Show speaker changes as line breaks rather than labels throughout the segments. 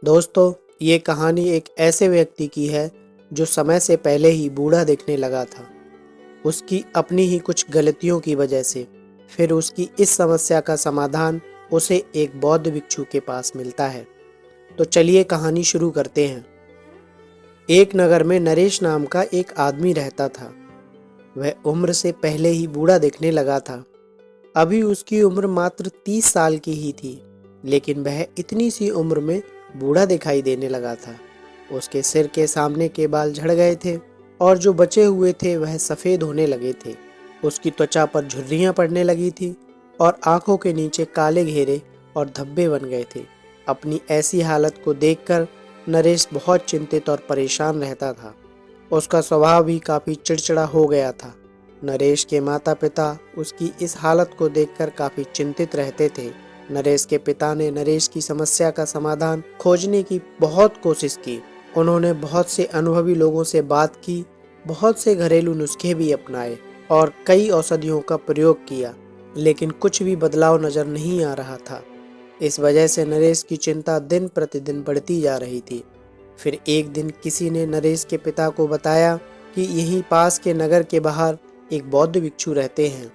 दोस्तों, ये कहानी एक ऐसे व्यक्ति की है जो समय से पहले ही बूढ़ा दिखने लगा था, उसकी अपनी ही कुछ गलतियों की वजह से। फिर उसकी इस समस्या का समाधान उसे एक बौद्ध भिक्षु के पास मिलता है। तो चलिए कहानी शुरू करते हैं। एक नगर में नरेश नाम का एक आदमी रहता था। वह उम्र से पहले ही बूढ़ा दिखने लगा था। अभी उसकी उम्र मात्र 30 साल की ही थी, लेकिन वह इतनी सी उम्र में बूढ़ा दिखाई देने लगा था। उसके सिर के सामने के बाल झड़ गए थे और जो बचे हुए थे वह सफ़ेद होने लगे थे। उसकी त्वचा पर झुर्रियाँ पड़ने लगी थी और आंखों के नीचे काले घेरे और धब्बे बन गए थे। अपनी ऐसी हालत को देखकर नरेश बहुत चिंतित और परेशान रहता था। उसका स्वभाव भी काफ़ी चिड़चिड़ा हो गया था। नरेश के माता पिता उसकी इस हालत को देखकर काफ़ी चिंतित रहते थे। नरेश के पिता ने नरेश की समस्या का समाधान खोजने की बहुत कोशिश की। उन्होंने बहुत से अनुभवी लोगों से बात की, बहुत से घरेलू नुस्खे भी अपनाए और कई औषधियों का प्रयोग किया, लेकिन कुछ भी बदलाव नजर नहीं आ रहा था। इस वजह से नरेश की चिंता दिन प्रतिदिन बढ़ती जा रही थी। फिर एक दिन किसी ने नरेश के पिता को बताया कि यहीं पास के नगर के बाहर एक बौद्ध भिक्षु रहते हैं,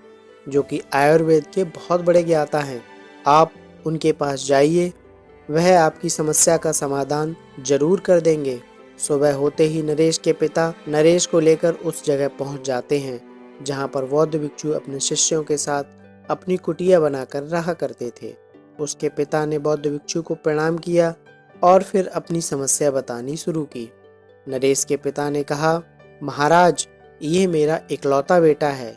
जो कि आयुर्वेद के बहुत बड़े ज्ञाता हैं। आप उनके पास जाइए, वह आपकी समस्या का समाधान जरूर कर देंगे। सुबह होते ही नरेश के पिता नरेश को लेकर उस जगह पहुंच जाते हैं, जहां पर बौद्ध भिक्षु अपने शिष्यों के साथ अपनी कुटिया बनाकर रहा करते थे। उसके पिता ने बौद्ध भिक्षु को प्रणाम किया और फिर अपनी समस्या बतानी शुरू की। नरेश के पिता ने कहा, महाराज, ये मेरा इकलौता बेटा है।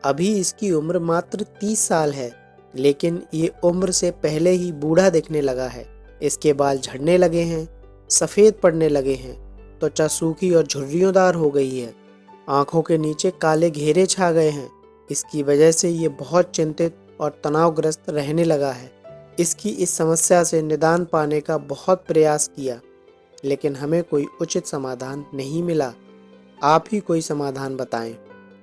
अभी इसकी उम्र मात्र 30 साल है, लेकिन ये उम्र से पहले ही बूढ़ा दिखने लगा है। इसके बाल झड़ने लगे हैं, सफ़ेद पड़ने लगे हैं, त्वचा सूखी और झुर्रियोंदार हो गई है, आंखों के नीचे काले घेरे छा गए हैं। इसकी वजह से ये बहुत चिंतित और तनावग्रस्त रहने लगा है। इसकी इस समस्या से निदान पाने का बहुत प्रयास किया, लेकिन हमें कोई उचित समाधान नहीं मिला। आप ही कोई समाधान बताएं।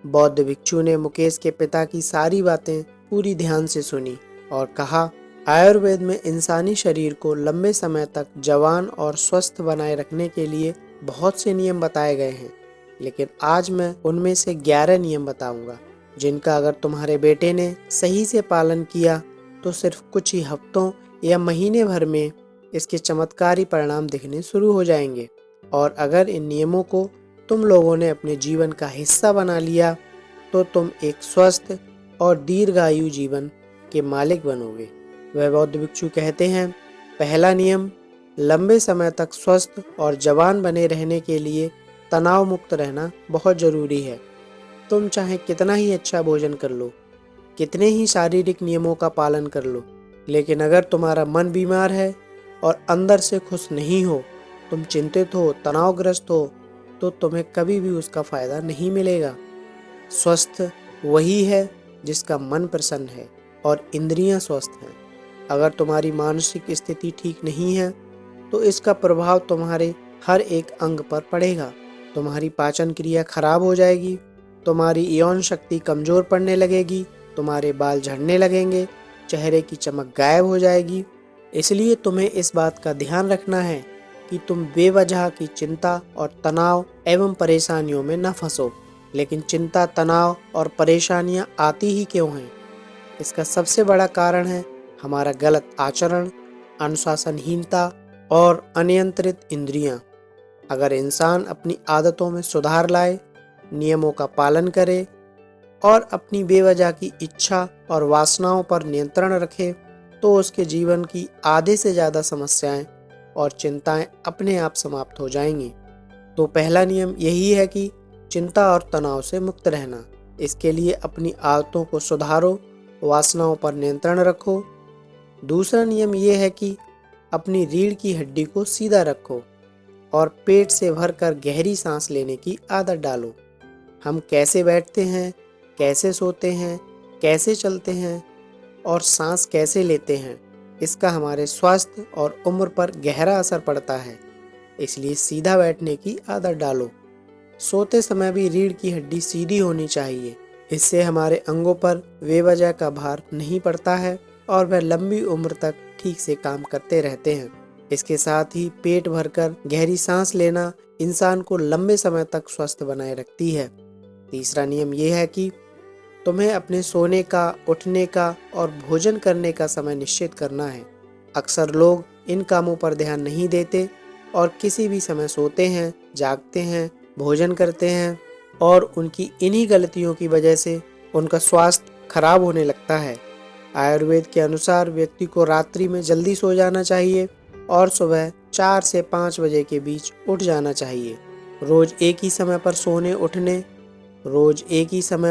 बौद्ध भिक्षु ने मुकेश के पिता की सारी बातें पूरी ध्यान से सुनी और कहा, आयुर्वेद में इंसानी शरीर को लंबे समय तक जवान और स्वस्थ बनाए रखने के लिए बहुत से नियम बताए गए हैं, लेकिन आज मैं उनमें से 11 नियम बताऊंगा, जिनका अगर तुम्हारे बेटे ने सही से पालन किया तो सिर्फ कुछ ही हफ्तों या महीने भर में इसके चमत्कारी परिणाम दिखने शुरू हो जाएंगे। और अगर इन नियमों को तुम लोगों ने अपने जीवन का हिस्सा बना लिया तो तुम एक स्वस्थ और दीर्घायु जीवन के मालिक बनोगे। वह बौद्ध भिक्षु कहते हैं, पहला नियम, लंबे समय तक स्वस्थ और जवान बने रहने के लिए तनाव मुक्त रहना बहुत ज़रूरी है। तुम चाहे कितना ही अच्छा भोजन कर लो, कितने ही शारीरिक नियमों का पालन कर लो, लेकिन अगर तुम्हारा मन बीमार है और अंदर से खुश नहीं हो, तुम चिंतित हो, तनावग्रस्त हो, तो तुम्हें कभी भी उसका फ़ायदा नहीं मिलेगा। स्वस्थ वही है जिसका मन प्रसन्न है और इंद्रियां स्वस्थ हैं। अगर तुम्हारी मानसिक स्थिति ठीक नहीं है तो इसका प्रभाव तुम्हारे हर एक अंग पर पड़ेगा। तुम्हारी पाचन क्रिया खराब हो जाएगी, तुम्हारी यौन शक्ति कमज़ोर पड़ने लगेगी, तुम्हारे बाल झड़ने लगेंगे, चेहरे की चमक गायब हो जाएगी। इसलिए तुम्हें इस बात का ध्यान रखना है कि तुम बेवजह की चिंता और तनाव एवं परेशानियों में न फंसो। लेकिन चिंता, तनाव और परेशानियां आती ही क्यों हैं? इसका सबसे बड़ा कारण है हमारा गलत आचरण, अनुशासनहीनता और अनियंत्रित इंद्रियां। अगर इंसान अपनी आदतों में सुधार लाए, नियमों का पालन करे और अपनी बेवजह की इच्छा और वासनाओं पर नियंत्रण रखे, तो उसके जीवन की आधे से ज़्यादा समस्याएं और चिंताएं अपने आप समाप्त हो जाएंगी। तो पहला नियम यही है कि चिंता और तनाव से मुक्त रहना। इसके लिए अपनी आदतों को सुधारो, वासनाओं पर नियंत्रण रखो। दूसरा नियम यह है कि अपनी रीढ़ की हड्डी को सीधा रखो और पेट से भरकर गहरी सांस लेने की आदत डालो। हम कैसे बैठते हैं, कैसे सोते हैं, कैसे चलते हैं और सांस कैसे लेते हैं, इसका हमारे स्वास्थ्य और उम्र पर गहरा असर पड़ता है। इसलिए सीधा बैठने की आदत डालो। सोते समय भी रीढ़ की हड्डी सीधी होनी चाहिए। इससे हमारे अंगों पर बेवजह का भार नहीं पड़ता है और वह लंबी उम्र तक ठीक से काम करते रहते हैं। इसके साथ ही पेट भरकर गहरी सांस लेना इंसान को लंबे समय तक स्वस्थ बनाए रखती है। तीसरा नियम यह है कि तुम्हें अपने सोने का, उठने का और भोजन करने का समय निश्चित करना है। अक्सर लोग इन कामों पर ध्यान नहीं देते और किसी भी समय सोते हैं, जागते हैं, भोजन करते हैं और उनकी इन्हीं गलतियों की वजह से उनका स्वास्थ्य खराब होने लगता है। आयुर्वेद के अनुसार व्यक्ति को रात्रि में जल्दी सो जाना चाहिए और सुबह 4 से 5 बजे के बीच उठ जाना चाहिए। रोज एक ही समय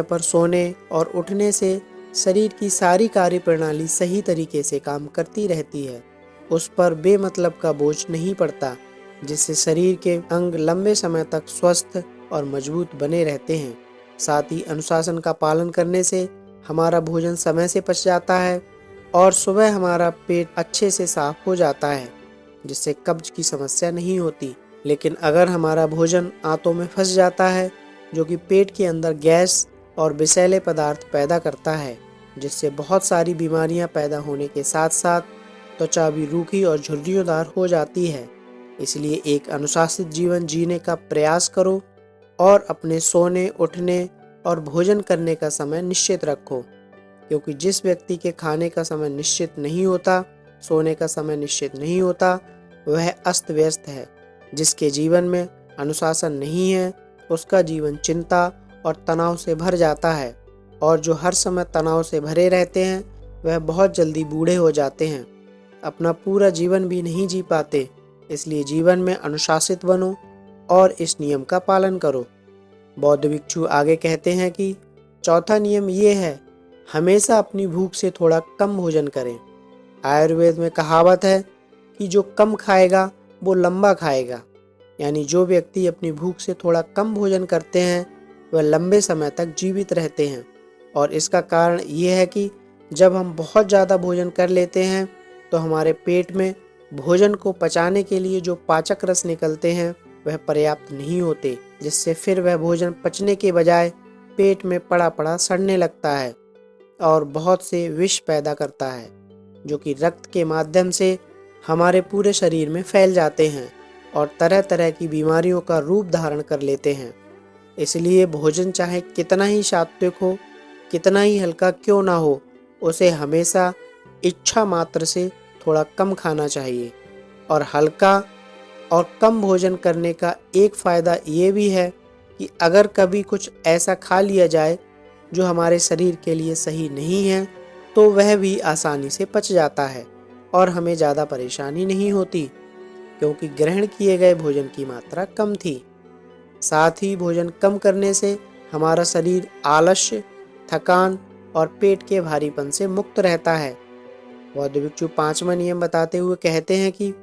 पर सोने और उठने से शरीर की सारी कार्य प्रणाली सही तरीके से काम करती रहती है। उस पर बेमतलब का बोझ नहीं पड़ता, जिससे शरीर के अंग लंबे समय तक स्वस्थ और मजबूत बने रहते हैं। साथ ही अनुशासन का पालन करने से हमारा भोजन समय से पच जाता है और सुबह हमारा पेट अच्छे से साफ हो जाता है, जिससे कब्ज की समस्या नहीं होती। लेकिन अगर हमारा भोजन आंतों में फंस जाता है, जो कि पेट के अंदर गैस और विषैले पदार्थ पैदा करता है, जिससे बहुत सारी बीमारियां पैदा होने के साथ साथ त्वचा भी रूखी और झुर्रियोंदार हो जाती है। इसलिए एक अनुशासित जीवन जीने का प्रयास करो और अपने सोने, उठने और भोजन करने का समय निश्चित रखो, क्योंकि जिस व्यक्ति के खाने का समय निश्चित नहीं होता, सोने का समय निश्चित नहीं होता, वह अस्त व्यस्त है। जिसके जीवन में अनुशासन नहीं है, उसका जीवन चिंता और तनाव से भर जाता है, और जो हर समय तनाव से भरे रहते हैं वह बहुत जल्दी बूढ़े हो जाते हैं, अपना पूरा जीवन भी नहीं जी पाते। इसलिए जीवन में अनुशासित बनो और इस नियम का पालन करो। बौद्ध भिक्षु आगे कहते हैं कि चौथा नियम ये है, हमेशा अपनी भूख से थोड़ा कम भोजन करें। आयुर्वेद में कहावत है कि जो कम खाएगा वो लंबा खाएगा, यानी जो व्यक्ति अपनी भूख से थोड़ा कम भोजन करते हैं वह लंबे समय तक जीवित रहते हैं। और इसका कारण ये है कि जब हम बहुत ज़्यादा भोजन कर लेते हैं तो हमारे पेट में भोजन को पचाने के लिए जो पाचक रस निकलते हैं वह पर्याप्त नहीं होते, जिससे फिर वह भोजन पचने के बजाय पेट में पड़ा पड़ा सड़ने लगता है और बहुत से विष पैदा करता है, जो कि रक्त के माध्यम से हमारे पूरे शरीर में फैल जाते हैं और तरह तरह की बीमारियों का रूप धारण कर लेते हैं। इसलिए भोजन चाहे कितना ही सात्विक हो, कितना ही हल्का क्यों ना हो, उसे हमेशा इच्छा मात्र से थोड़ा कम खाना चाहिए। और हल्का और कम भोजन करने का एक फ़ायदा ये भी है कि अगर कभी कुछ ऐसा खा लिया जाए जो हमारे शरीर के लिए सही नहीं है, तो वह भी आसानी से पच जाता है और हमें ज़्यादा परेशानी नहीं होती, क्योंकि ग्रहण किए गए भोजन की मात्रा कम थी। साथ ही भोजन कम करने से हमारा शरीर आलस्य, थकान और पेट के भारीपन से मुक्त रहता है। बौद्ध भिक्षु 5वां नियम बताते हुए कहते हैं कि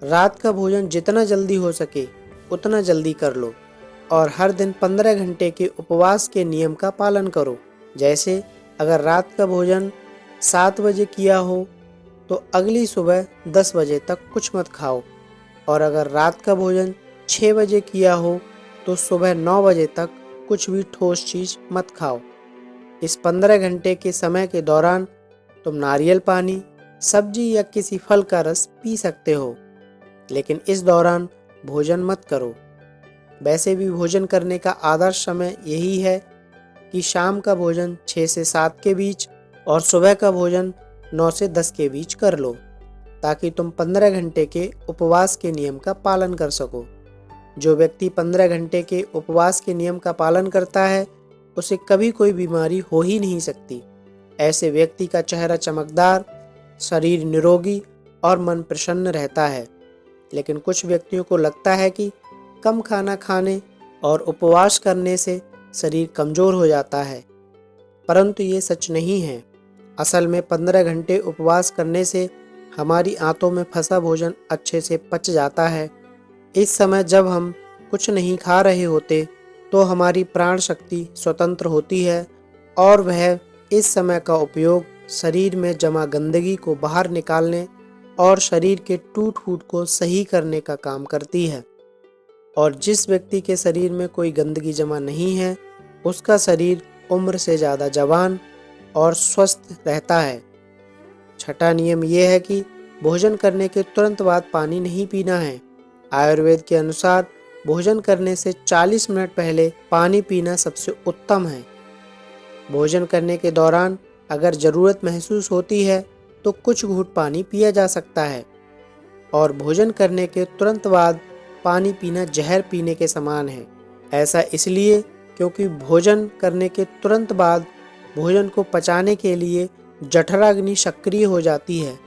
रात का भोजन जितना जल्दी हो सके उतना जल्दी कर लो और हर दिन 15 घंटे के उपवास के नियम का पालन करो। जैसे अगर रात का भोजन 7 बजे किया हो तो अगली सुबह 10 बजे तक कुछ मत खाओ, और अगर रात का भोजन 6 बजे किया हो तो सुबह 9 बजे तक कुछ भी ठोस चीज़ मत खाओ। इस 15 घंटे के समय के दौरान तुम नारियल पानी, सब्जी या किसी फल का रस पी सकते हो, लेकिन इस दौरान भोजन मत करो। वैसे भी भोजन करने का आदर्श समय यही है कि शाम का भोजन 6 से 7 के बीच और सुबह का भोजन 9 से 10 के बीच कर लो, ताकि तुम 15 घंटे के उपवास के नियम का पालन कर सको। जो व्यक्ति 15 घंटे के उपवास के नियम का पालन करता है उसे कभी कोई बीमारी हो ही नहीं सकती। ऐसे व्यक्ति का चेहरा चमकदार, शरीर निरोगी और मन प्रसन्न रहता है। लेकिन कुछ व्यक्तियों को लगता है कि कम खाना खाने और उपवास करने से शरीर कमज़ोर हो जाता है, परंतु ये सच नहीं है। असल में 15 घंटे उपवास करने से हमारी आंतों में फंसा भोजन अच्छे से पच जाता है। इस समय जब हम कुछ नहीं खा रहे होते तो हमारी प्राण शक्ति स्वतंत्र होती है और वह इस समय का उपयोग शरीर में जमा गंदगी को बाहर निकालने और शरीर के टूट फूट को सही करने का काम करती है। और जिस व्यक्ति के शरीर में कोई गंदगी जमा नहीं है उसका शरीर उम्र से ज़्यादा जवान और स्वस्थ रहता है। छठा नियम यह है कि भोजन करने के तुरंत बाद पानी नहीं पीना है। आयुर्वेद के अनुसार भोजन करने से 40 मिनट पहले पानी पीना सबसे उत्तम है। भोजन करने के दौरान अगर ज़रूरत महसूस होती है तो कुछ घूंट पानी पिया जा सकता है, और भोजन करने के तुरंत बाद पानी पीना जहर पीने के समान है। ऐसा इसलिए क्योंकि भोजन करने के तुरंत बाद भोजन को पचाने के लिए जठराग्नि सक्रिय हो जाती है।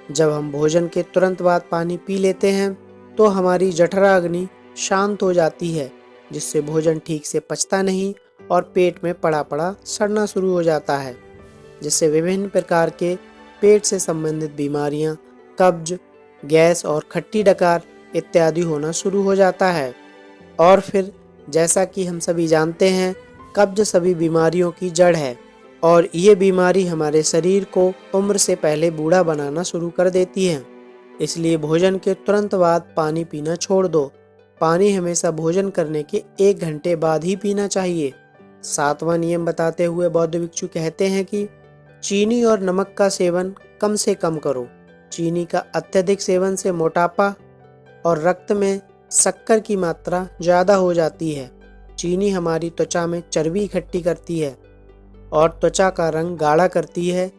जब हम भोजन के तुरंत बाद पानी पी लेते हैं तो हमारी जठराग्नि शांत हो जाती है, जिससे भोजन ठीक से पचता नहीं और पेट में पड़ा पड़ा सड़ना शुरू हो जाता है, जिससे विभिन्न प्रकार के पेट से संबंधित बीमारियां, कब्ज, गैस और खट्टी डकार इत्यादि होना शुरू हो जाता है। और फिर जैसा कि हम सभी जानते हैं, कब्ज सभी बीमारियों की जड़ है और ये बीमारी हमारे शरीर को उम्र से पहले बूढ़ा बनाना शुरू कर देती है। इसलिए भोजन के तुरंत बाद पानी पीना छोड़ दो। पानी हमेशा भोजन करने के 1 घंटे बाद ही पीना चाहिए। 7वां नियम बताते हुए बौद्ध भिक्षु कहते हैं कि चीनी और नमक का सेवन कम से कम करो। चीनी का अत्यधिक सेवन से मोटापा और रक्त में शक्कर की मात्रा ज़्यादा हो जाती है। चीनी हमारी त्वचा में चर्बी इकट्ठी करती है और त्वचा का रंग गाढ़ा करती है,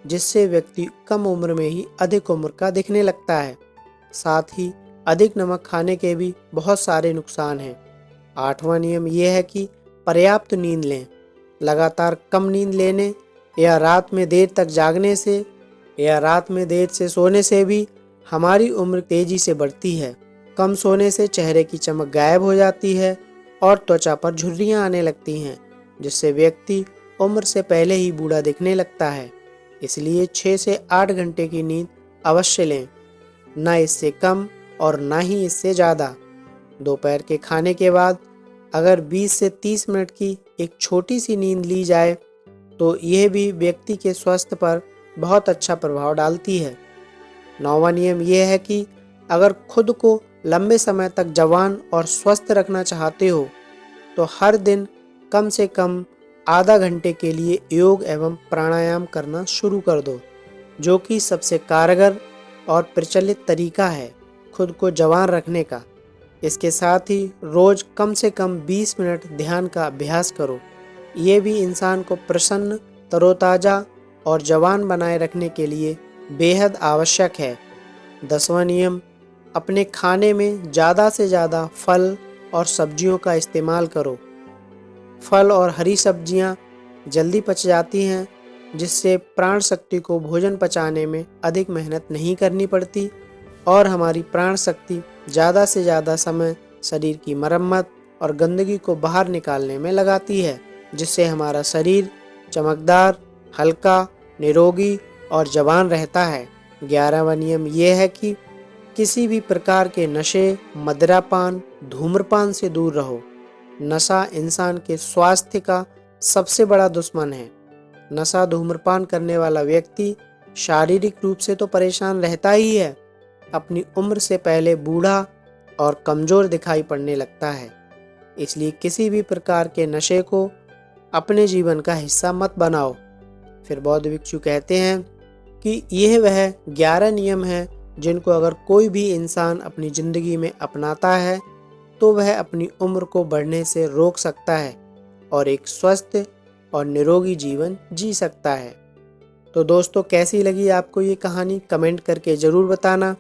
जिससे व्यक्ति कम उम्र में ही अधिक उम्र का दिखने लगता है। साथ ही अधिक नमक खाने के भी बहुत सारे नुकसान हैं। 8वां नियम यह है कि पर्याप्त नींद लें। लगातार कम नींद लेने या रात में देर तक जागने से या रात में देर से सोने से भी हमारी उम्र तेजी से बढ़ती है। कम सोने से चेहरे की चमक गायब हो जाती है और त्वचा पर झुर्रियां आने लगती हैं, जिससे व्यक्ति उम्र से पहले ही बूढ़ा दिखने लगता है। इसलिए 6 से 8 घंटे की नींद अवश्य लें, ना इससे कम और ना ही इससे ज़्यादा। दोपहर के खाने के बाद अगर 20 से 30 मिनट की एक छोटी सी नींद ली जाए तो यह भी व्यक्ति के स्वास्थ्य पर बहुत अच्छा प्रभाव डालती है। 9वां नियम यह है कि अगर खुद को लंबे समय तक जवान और स्वस्थ रखना चाहते हो तो हर दिन कम से कम आधा घंटे के लिए योग एवं प्राणायाम करना शुरू कर दो, जो कि सबसे कारगर और प्रचलित तरीका है खुद को जवान रखने का। इसके साथ ही रोज कम से कम 20 मिनट ध्यान का अभ्यास करो। ये भी इंसान को प्रसन्न, तरोताज़ा और जवान बनाए रखने के लिए बेहद आवश्यक है। 10वां नियम, अपने खाने में ज़्यादा से ज़्यादा फल और सब्जियों का इस्तेमाल करो। फल और हरी सब्जियां जल्दी पच जाती हैं, जिससे प्राण शक्ति को भोजन पचाने में अधिक मेहनत नहीं करनी पड़ती और हमारी प्राण शक्ति ज़्यादा से ज़्यादा समय शरीर की मरम्मत और गंदगी को बाहर निकालने में लगाती है, जिससे हमारा शरीर चमकदार, हल्का, निरोगी और जवान रहता है। 11वां नियम यह है कि किसी भी प्रकार के नशे, मदिरापान, धूम्रपान से दूर रहो। नशा इंसान के स्वास्थ्य का सबसे बड़ा दुश्मन है। नशा धूम्रपान करने वाला व्यक्ति शारीरिक रूप से तो परेशान रहता ही है, अपनी उम्र से पहले बूढ़ा और कमज़ोर दिखाई पड़ने लगता है। इसलिए किसी भी प्रकार के नशे को अपने जीवन का हिस्सा मत बनाओ। फिर बौद्ध भिक्षु कहते हैं कि यह वह 11 नियम हैं जिनको अगर कोई भी इंसान अपनी ज़िंदगी में अपनाता है तो वह अपनी उम्र को बढ़ने से रोक सकता है और एक स्वस्थ और निरोगी जीवन जी सकता है। तो दोस्तों, कैसी लगी आपको ये कहानी कमेंट करके ज़रूर बताना,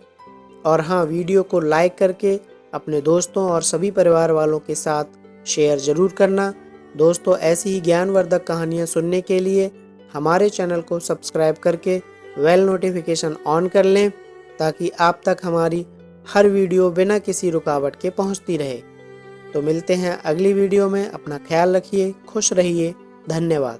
और हाँ, वीडियो को लाइक करके अपने दोस्तों और सभी परिवार वालों के साथ शेयर ज़रूर करना। दोस्तों, ऐसी ही ज्ञानवर्धक कहानियाँ सुनने के लिए हमारे चैनल को सब्सक्राइब करके बेल नोटिफिकेशन ऑन कर लें, ताकि आप तक हमारी हर वीडियो बिना किसी रुकावट के पहुंचती रहे। तो मिलते हैं अगली वीडियो में। अपना ख्याल रखिए, खुश रहिए, धन्यवाद।